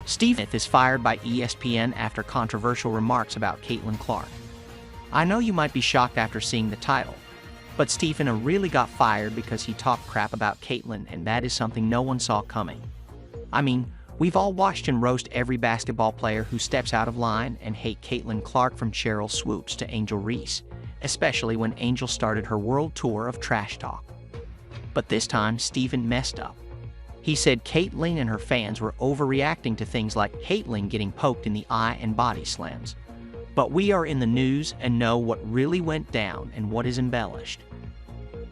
Stephen is fired by ESPN after controversial remarks about Caitlin Clark. I know you might be shocked after seeing the title, but Stephen really got fired because he talked crap about Caitlin, and that is something no one saw coming. I mean, we've all watched and roast every basketball player who steps out of line and hate Caitlin Clark, from Cheryl Swoops to Angel Reese, especially when Angel started her world tour of trash talk. But this time, Stephen messed up. He said Caitlin and her fans were overreacting to things like Caitlin getting poked in the eye and body slams. But we are in the news and know what really went down and what is embellished.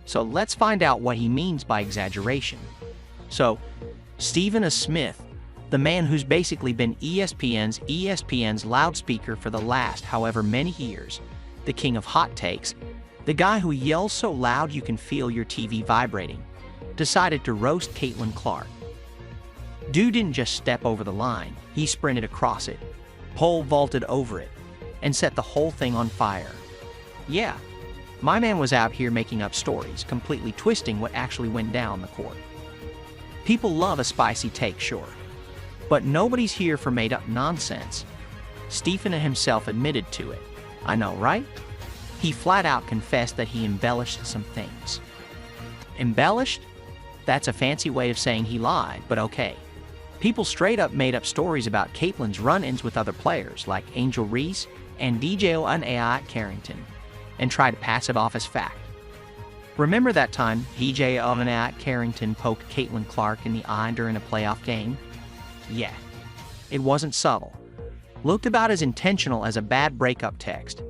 So let's find out what he means by exaggeration. So, Stephen A. Smith, the man who's basically been ESPN's loudspeaker for the last however many years, the king of hot takes, the guy who yells so loud you can feel your TV vibrating, decided to roast Caitlin Clark. Dude didn't just step over the line, he sprinted across it, pole vaulted over it, and set the whole thing on fire. Yeah, my man was out here making up stories, completely twisting what actually went down on the court. People love a spicy take, sure, but nobody's here for made-up nonsense. Stephen himself admitted to it. I know, right? He flat out confessed that he embellished some things. Embellished? That's a fancy way of saying he lied, but okay. People straight up made up stories about Caitlin's run-ins with other players like Angel Reese and DJ Onai Carrington, and tried to pass it off as fact. Remember that time DJ Onai Carrington poked Caitlin Clark in the eye during a playoff game? Yeah, it wasn't subtle. Looked about as intentional as a bad breakup text.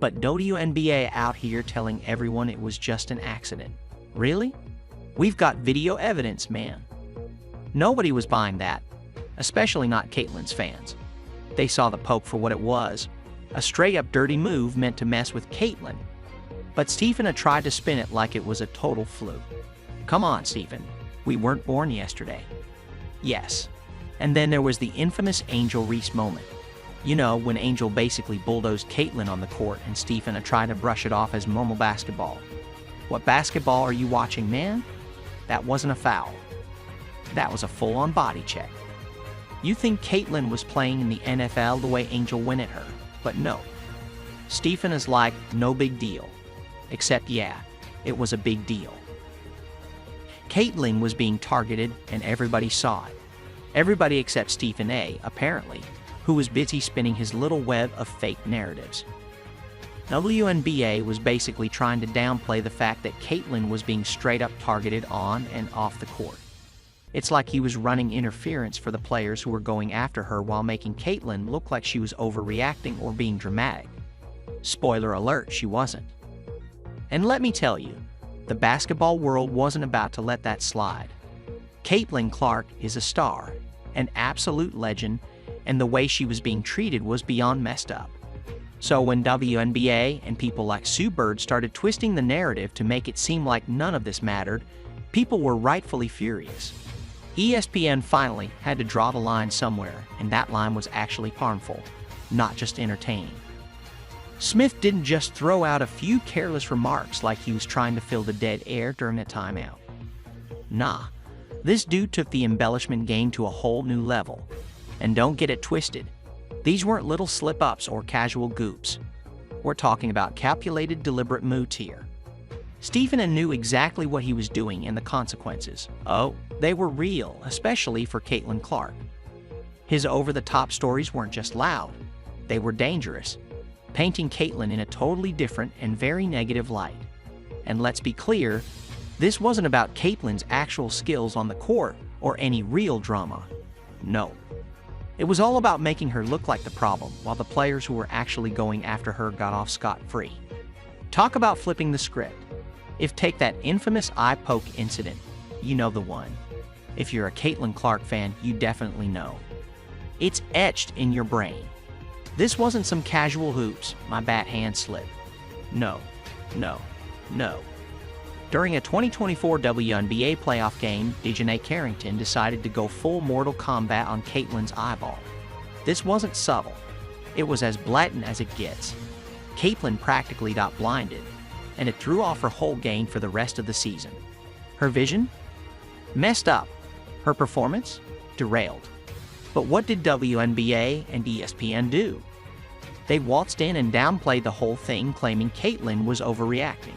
But WNBA out here telling everyone it was just an accident. Really? We've got video evidence, man. Nobody was buying that, especially not Caitlin's fans. They saw the poke for what it was, a straight-up dirty move meant to mess with Caitlin. But Stephen had tried to spin it like it was a total fluke. Come on, Stephen. We weren't born yesterday. Yes. And then there was the infamous Angel Reese moment. You know, when Angel basically bulldozed Caitlin on the court and Stephen had tried to brush it off as normal basketball. What basketball are you watching, man? That wasn't a foul. That was a full-on body check. You think Caitlin was playing in the NFL the way Angel went at her, but no. Stephen is like, no big deal. Except, yeah, it was a big deal. Caitlin was being targeted and everybody saw it. Everybody except Stephen A., apparently, who was busy spinning his little web of fake narratives. WNBA was basically trying to downplay the fact that Caitlin was being straight up targeted on and off the court. It's like he was running interference for the players who were going after her while making Caitlin look like she was overreacting or being dramatic. Spoiler alert, she wasn't. And let me tell you, the basketball world wasn't about to let that slide. Caitlin Clark is a star, an absolute legend, and the way she was being treated was beyond messed up. So when WNBA and people like Sue Bird started twisting the narrative to make it seem like none of this mattered, people were rightfully furious. ESPN finally had to draw the line somewhere, and that line was actually harmful, not just entertaining. Smith didn't just throw out a few careless remarks like he was trying to fill the dead air during a timeout. Nah, this dude took the embellishment game to a whole new level. And don't get it twisted, these weren't little slip-ups or casual goops. We're talking about calculated, deliberate moves here. Stephen knew exactly what he was doing and the consequences. Oh, they were real, especially for Caitlin Clark. His over-the-top stories weren't just loud, they were dangerous, painting Caitlin in a totally different and very negative light. And let's be clear, this wasn't about Caitlin's actual skills on the court or any real drama. No. It was all about making her look like the problem, while the players who were actually going after her got off scot-free. Talk about flipping the script. If take that infamous eye poke incident, you know the one. If you're a Caitlin Clark fan, you definitely know. It's etched in your brain. This wasn't some casual hoops, my bat hand slip. No, no, no. During a 2024 WNBA playoff game, DJ Carrington decided to go full Mortal Kombat on Caitlin's eyeball. This wasn't subtle. It was as blatant as it gets. Caitlin practically got blinded, and it threw off her whole game for the rest of the season. Her vision? Messed up. Her performance? Derailed. But what did WNBA and ESPN do? They waltzed in and downplayed the whole thing, claiming Caitlyn was overreacting.